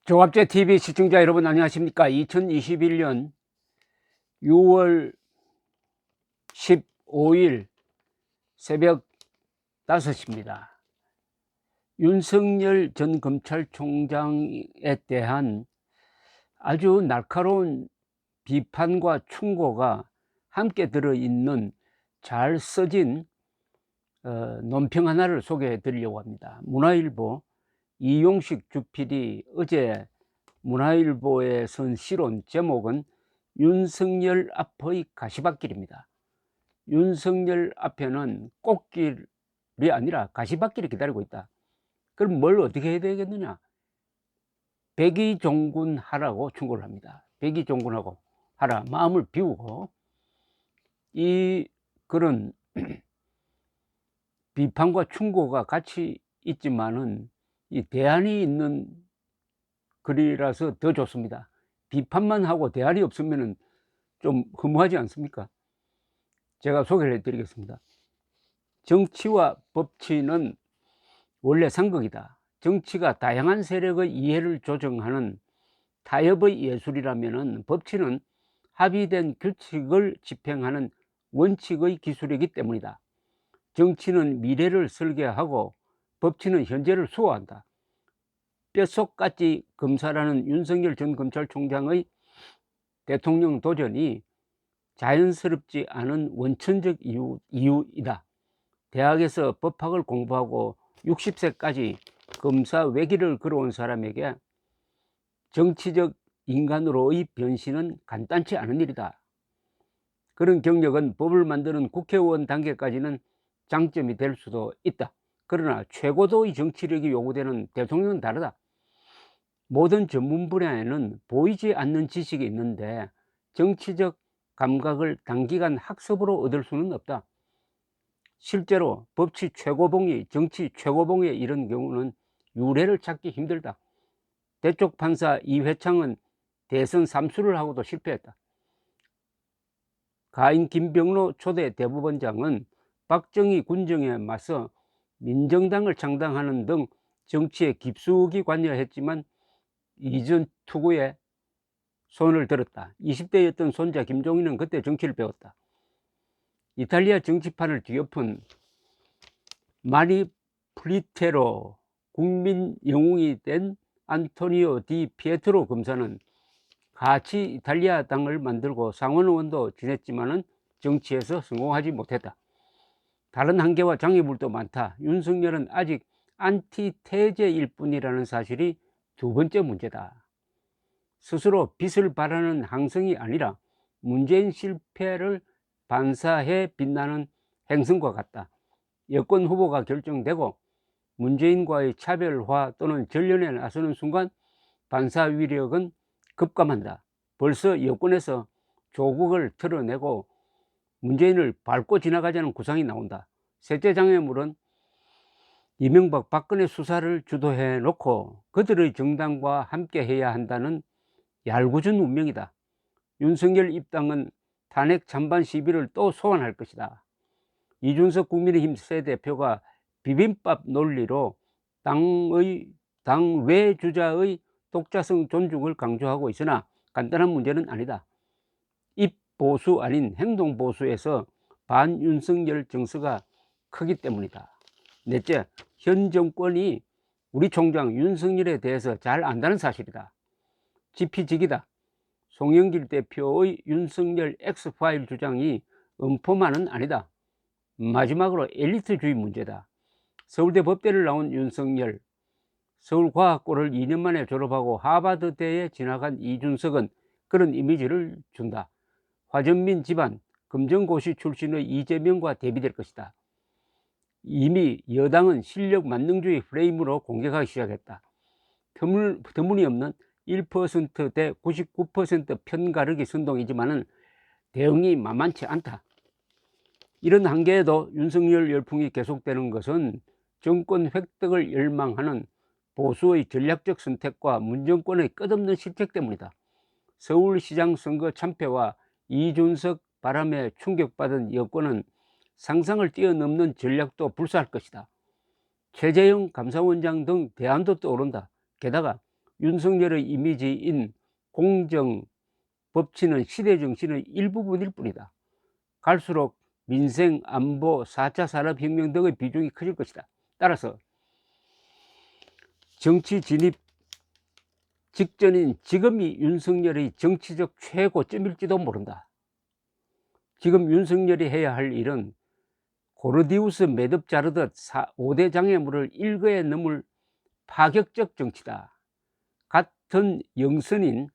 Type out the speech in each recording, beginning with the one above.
조갑제 TV 시청자 여러분 안녕하십니까? 2021년 6월 15일 새벽 5시입니다. 윤석열 전 검찰총장에 대한 아주 날카로운 비판과 충고가 함께 들어있는 잘 써진 논평 하나를 소개해 드리려고 합니다. 문화일보 이용식 주필이 어제 문화일보에 쓴 시론 제목은 윤석열 앞의 가시밭길입니다. 윤석열 앞에는 꽃길이 아니라 가시밭길이 기다리고 있다. 그럼 뭘 어떻게 해야 되겠느냐? 백의종군하라고 충고를 합니다. 백의종군하고 하라, 마음을 비우고. 이 그런 비판과 충고가 같이 있지만은 이 대안이 있는 글이라서 더 좋습니다. 비판만 하고 대안이 없으면 좀 허무하지 않습니까? 제가 소개를 해드리겠습니다. 정치와 법치는 원래 상극이다. 정치가 다양한 세력의 이해를 조정하는 타협의 예술이라면 법치는 합의된 규칙을 집행하는 원칙의 기술이기 때문이다. 정치는 미래를 설계하고 법치는 현재를 수호한다. 뼛속까지 검사라는 윤석열 전 검찰총장의 대통령 도전이 자연스럽지 않은 원천적 이유이다. 대학에서 법학을 공부하고 60세까지 검사 외길을 걸어온 사람에게 정치적 인간으로의 변신은 간단치 않은 일이다. 그런 경력은 법을 만드는 국회의원 단계까지는 장점이 될 수도 있다. 그러나 최고도의 정치력이 요구되는 대통령은 다르다. 모든 전문 분야에는 보이지 않는 지식이 있는데 정치적 감각을 단기간 학습으로 얻을 수는 없다. 실제로 법치 최고봉이 정치 최고봉에 이른 경우는 유례를 찾기 힘들다. 대쪽 판사 이회창은 대선 3수를 하고도 실패했다. 가인 김병로 초대 대법원장은 박정희 군정에 맞서 민정당을 창당하는 등 정치에 깊숙이 관여했지만 이전 투구에 손을 들었다. 20대였던 손자 김종인은 그때 정치를 배웠다. 이탈리아 정치판을 뒤엎은 마니프리테로 국민 영웅이 된 안토니오 디 피에트로 검사는 같이 이탈리아 당을 만들고 상원의원도 지냈지만은 정치에서 성공하지 못했다. 다른 한계와 장애물도 많다. 윤석열은 아직 안티테제일 뿐이라는 사실이 두 번째 문제다. 스스로 빛을 발하는 항성이 아니라 문재인 실패를 반사해 빛나는 행성과 같다. 여권 후보가 결정되고 문재인과의 차별화 또는 전련에 나서는 순간 반사 위력은 급감한다. 벌써 여권에서 조국을 털어내고 문재인을 밟고 지나가자는 구상이 나온다. 셋째 장애물은 이명박 박근혜 수사를 주도해 놓고 그들의 정당과 함께 해야 한다는 얄궂은 운명이다. 윤석열 입당은 탄핵 찬반 시비를 또 소환할 것이다. 이준석 국민의힘 새 대표가 비빔밥 논리로 당 외주자의 독자성 존중을 강조하고 있으나 간단한 문제는 아니다. 입 보수 아닌 행동 보수에서 반윤석열 정서가 크기 때문이다. 넷째, 현 정권이 우리 총장 윤석열에 대해서 잘 안다는 사실이다. 지피지기다. 송영길 대표의 윤석열 X파일 주장이 음포만은 아니다. 마지막으로 엘리트주의 문제다. 서울대 법대를 나온 윤석열, 서울과학고를 2년 만에 졸업하고 하버드대에 진학한 이준석은 그런 이미지를 준다. 화전민 집안, 검정고시 출신의 이재명과 대비될 것이다. 이미 여당은 실력 만능주의 프레임으로 공격하기 시작했다. 터무니없는 1% 대 99% 편가르기 선동이지만은 대응이 만만치 않다. 이런 한계에도 윤석열 열풍이 계속되는 것은 정권 획득을 열망하는 보수의 전략적 선택과 문정권의 끝없는 실책 때문이다. 서울시장 선거 참패와 이준석 바람에 충격받은 여권은 상상을 뛰어넘는 전략도 불사할 것이다. 최재형 감사원장 등 대안도 떠오른다. 게다가 윤석열의 이미지인 공정, 법치는 시대 정신의 일부분일 뿐이다. 갈수록 민생, 안보, 4차 산업혁명 등의 비중이 커질 것이다. 따라서 정치 진입 직전인 지금이 윤석열의 정치적 최고점일지도 모른다. 지금 윤석열이 해야 할 일은 고르디우스 매듭 자르듯 5대 장애물을 일거에 넘을 파격적 정치다. 같은 영선인,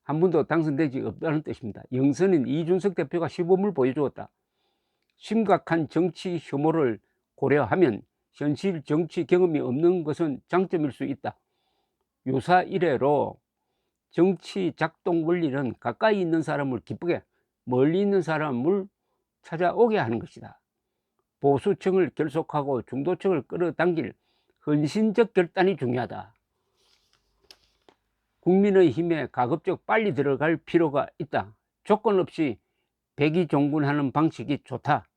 한 번도 당선되지 없다는 뜻입니다. 영선인 이준석 대표가 시범을 보여주었다. 심각한 정치 혐오를 고려하면 현실 정치 경험이 없는 것은 장점일 수 있다. 유사 이래로 정치 작동 원리는 가까이 있는 사람을 기쁘게, 멀리 있는 사람을 찾아오게 하는 것이다. 보수층을 결속하고 중도층을 끌어당길 헌신적 결단이 중요하다. 국민의힘에 가급적 빨리 들어갈 필요가 있다. 조건 없이 백의종군하는 방식이 좋다.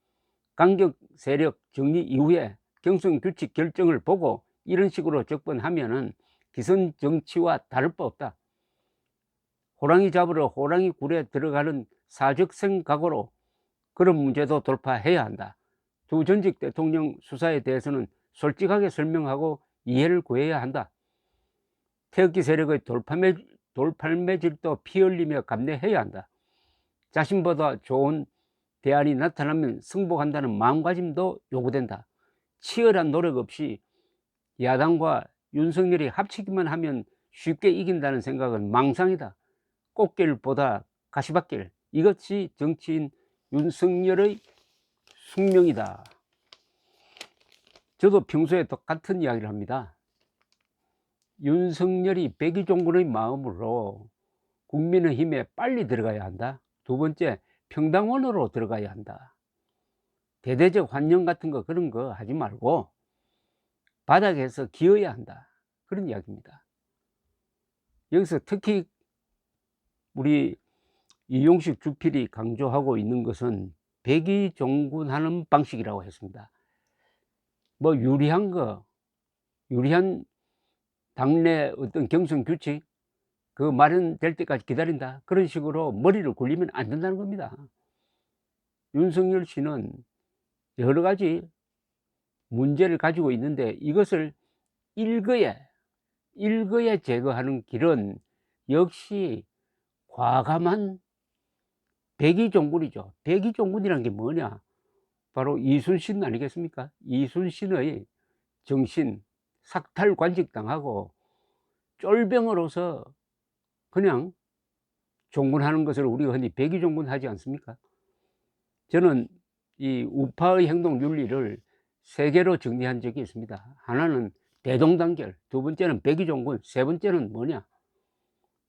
강경 세력 정리 이후에 경선 규칙 결정을 보고 이런 식으로 접근하면은 기선 정치와 다를 바 없다. 호랑이 잡으러 호랑이 굴에 들어가는 사적생 각오로 그런 문제도 돌파해야 한다. 두 전직 대통령 수사에 대해서는 솔직하게 설명하고 이해를 구해야 한다. 태극기 세력의 돌팔매질도 피 흘리며 감내해야 한다. 자신보다 좋은 대안이 나타나면 승복한다는 마음가짐도 요구된다. 치열한 노력 없이 야당과 윤석열이 합치기만 하면 쉽게 이긴다는 생각은 망상이다. 꽃길보다 가시밭길, 이것이 정치인 윤석열의 숙명이다. 저도 평소에 똑같은 이야기를 합니다. 윤석열이 백의종군의 마음으로 국민의힘에 빨리 들어가야 한다. 두 번째, 평당원으로 들어가야 한다. 대대적 환영 같은 거 그런 거 하지 말고 바닥에서 기어야 한다. 그런 이야기입니다. 여기서 특히 우리 이용식 주필이 강조하고 있는 것은 백의종군하는 방식이라고 했습니다. 뭐 유리한 당내 어떤 경선 규칙 그 마련될 때까지 기다린다, 그런 식으로 머리를 굴리면 안 된다는 겁니다. 윤석열 씨는 여러 가지 문제를 가지고 있는데 이것을 일거에 제거하는 길은 역시 과감한 백의종군이죠. 백의종군이라는 게 뭐냐, 바로 이순신 아니겠습니까? 이순신의 정신, 삭탈관직당하고 쫄병으로서 그냥 종군하는 것을 우리가 흔히 백의종군하지 않습니까? 저는 이 우파의 행동 윤리를 세 개로 정리한 적이 있습니다. 하나는 대동단결, 두 번째는 백의종군, 세 번째는 뭐냐,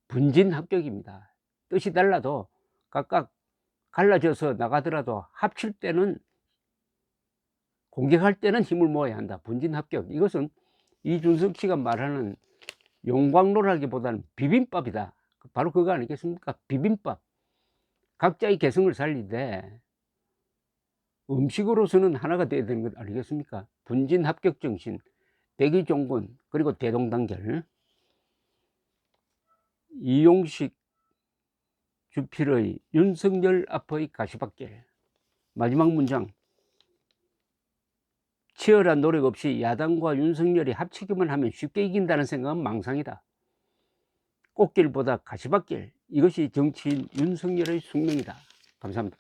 분진합격입니다. 뜻이 달라도 각각 갈라져서 나가더라도 합칠 때는, 공격할 때는 힘을 모아야 한다. 분진합격, 이것은 이준석 씨가 말하는 용광로라기보다는 비빔밥이다. 바로 그거 아니겠습니까? 비빔밥. 각자의 개성을 살리되 음식으로서는 하나가 돼야 되는 것 아니겠습니까? 분진합격 정신, 백의종군, 그리고 대동단결. 이용식 주필의 윤석열 앞의 가시밭길. 마지막 문장, 치열한 노력 없이 야당과 윤석열이 합치기만 하면 쉽게 이긴다는 생각은 망상이다. 꽃길보다 가시밭길, 이것이 정치인 윤석열의 숙명이다. 감사합니다.